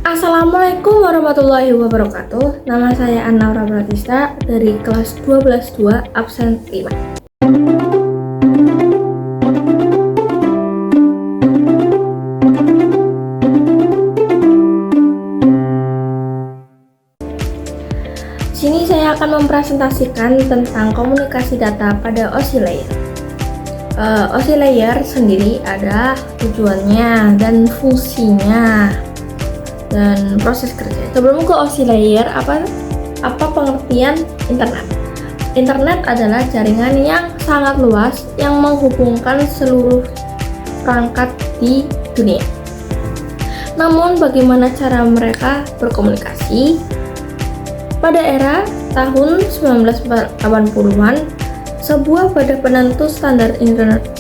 Assalamualaikum warahmatullahi wabarakatuh. Nama saya Annaura Pratista dari kelas 12-2 absen 5. Sini saya akan mempresentasikan tentang komunikasi data pada OSI layer. OSI layer sendiri ada tujuannya dan fungsinya dan proses kerja. Sebelum ke OSI layer, apa pengertian internet? Internet adalah jaringan yang sangat luas yang menghubungkan seluruh perangkat di dunia. Namun bagaimana cara mereka berkomunikasi? Pada era tahun 1980-an, sebuah badan penentu standar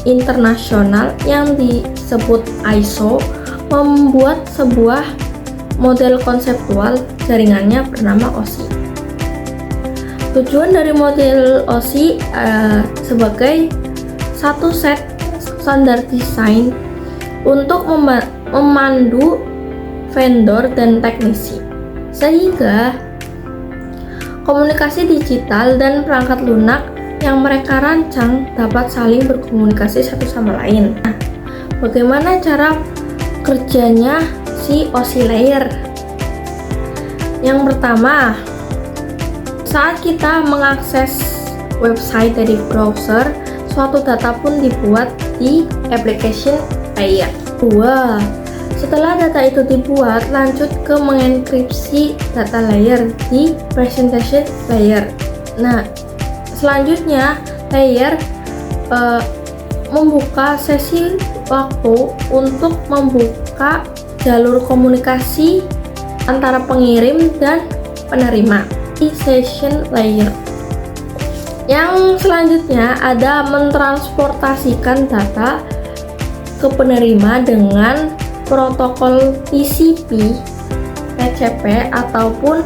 internasional yang disebut ISO membuat sebuah model konseptual jaringannya bernama OSI. Tujuan dari model OSI sebagai satu set standar desain untuk memandu vendor dan teknisi, sehingga komunikasi digital dan perangkat lunak yang mereka rancang dapat saling berkomunikasi satu sama lain. Nah, bagaimana cara kerjanya si OSI layer? Yang pertama, saat kita mengakses website dari browser, suatu data pun dibuat di application layer. Kedua, setelah data itu dibuat, lanjut ke mengenkripsi data layer di presentation layer. Nah, selanjutnya layer membuka sesi waktu untuk membuka jalur komunikasi antara pengirim dan penerima di session layer. Yang selanjutnya ada mentransportasikan data ke penerima dengan protokol TCP, PCP ataupun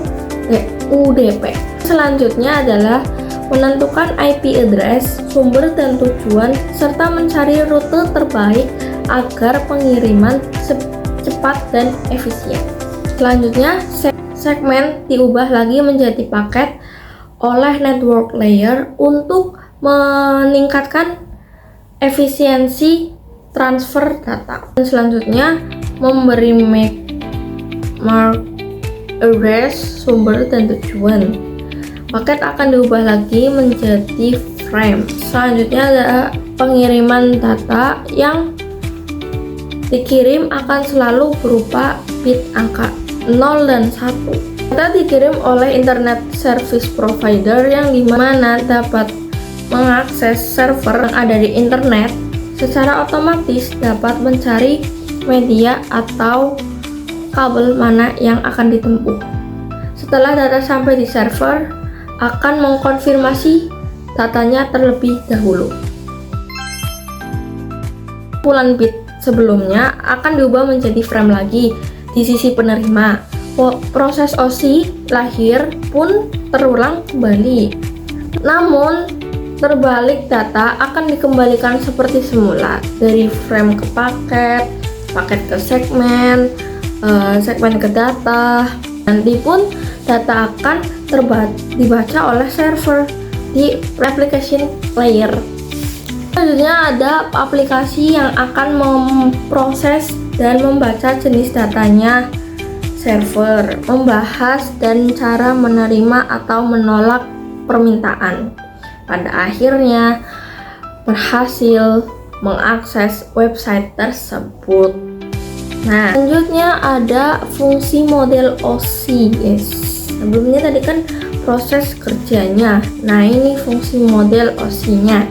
UDP. Selanjutnya adalah menentukan IP address, sumber dan tujuan, serta mencari rute terbaik agar pengiriman cepat dan efisien. Selanjutnya, segmen diubah lagi menjadi paket oleh network layer untuk meningkatkan efisiensi transfer data. Dan selanjutnya, memberi MAC address, sumber dan tujuan. Paket akan diubah lagi menjadi frame. Selanjutnya ada pengiriman data yang dikirim akan selalu berupa bit angka 0 dan 1. Data dikirim oleh internet service provider yang dimana dapat mengakses server yang ada di internet secara otomatis dapat mencari media atau kabel mana yang akan ditempuh. Setelah data sampai di server, akan mengkonfirmasi datanya terlebih dahulu. Kumpulan bit sebelumnya akan diubah menjadi frame lagi di sisi penerima. Proses OSI lahir pun terulang kembali. Namun, terbalik data akan dikembalikan seperti semula, dari frame ke paket, paket ke segmen, segmen ke data. Nanti pun data akan dibaca oleh server di application layer. Selanjutnya ada aplikasi yang akan memproses dan membaca jenis datanya server, membahas dan cara menerima atau menolak permintaan. Pada akhirnya berhasil mengakses website tersebut. Nah, selanjutnya ada fungsi model OSI, guys. Sebelumnya tadi kan proses kerjanya. Nah, ini fungsi model OSI-nya.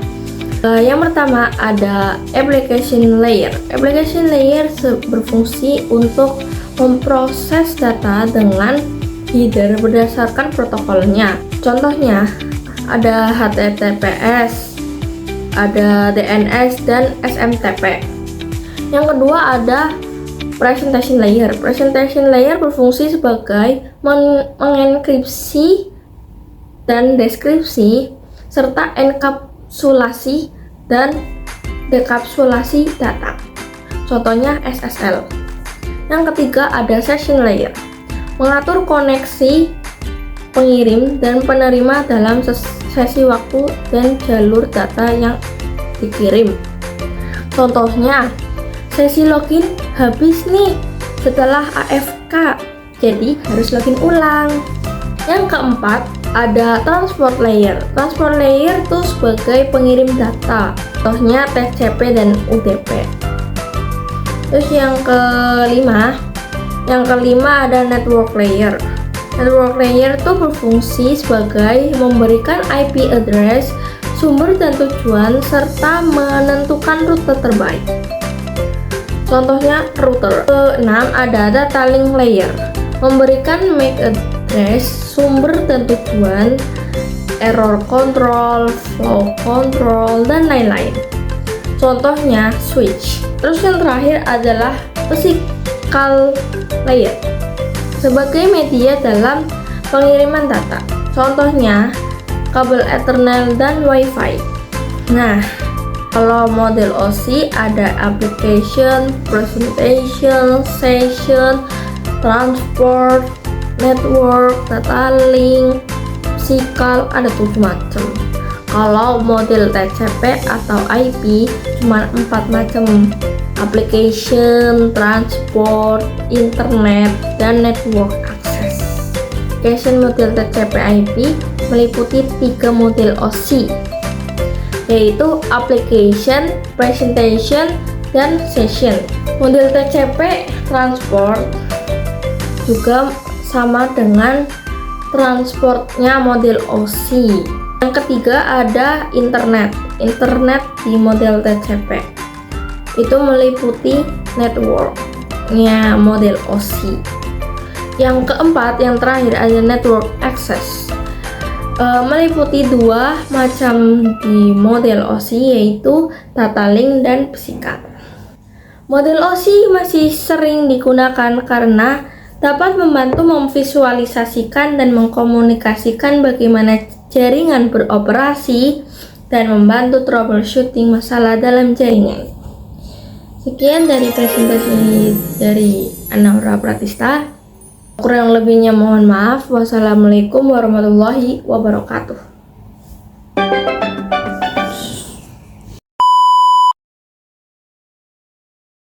Yang pertama ada application layer. Application layer berfungsi untuk memproses data dengan header berdasarkan protokolnya. Contohnya ada HTTPS, ada DNS dan SMTP. Yang kedua ada presentation layer. Presentation layer berfungsi sebagai mengenkripsi dan deskripsi serta enkapsulasi dan dekapsulasi data. Contohnya SSL. Yang ketiga ada session layer, mengatur koneksi pengirim dan penerima dalam sesi waktu dan jalur data yang dikirim. Contohnya, sesi login habis nih setelah AFK, jadi harus login ulang. Yang keempat ada transport layer. Transport layer itu sebagai pengirim data, contohnya TCP dan UDP. Terus yang kelima ada network layer. Network layer itu berfungsi sebagai memberikan IP address, sumber dan tujuan, serta menentukan rute terbaik. Contohnya router. Keenam ada data link layer, memberikan MAC address, sumber dan tujuan, error control, flow control, dan lain-lain. Contohnya switch. Terus yang terakhir adalah physical layer, sebagai media dalam pengiriman data. Contohnya kabel Ethernet dan Wi-Fi. Nah, kalau model OSI ada application, presentation, session, transport, network, data link, physical, ada 7 macam. Kalau model TCP atau IP cuma 4 macam: application, transport, internet, dan network access. Application model TCP/IP meliputi 3 model OSI, yaitu application, presentation, dan session. Model TCP transport juga sama dengan transportnya model OSI. Yang ketiga ada internet. Internet di model TCP itu meliputi networknya model OSI. Yang keempat, yang terakhir ada network access, meliputi 2 macam di model OSI, yaitu data link dan physical. Model OSI masih sering digunakan karena dapat membantu memvisualisasikan dan mengkomunikasikan bagaimana jaringan beroperasi dan membantu troubleshooting masalah dalam jaringan. Sekian dari presentasi dari Anaura Pratista. Kurang lebihnya mohon maaf. Wassalamualaikum warahmatullahi wabarakatuh.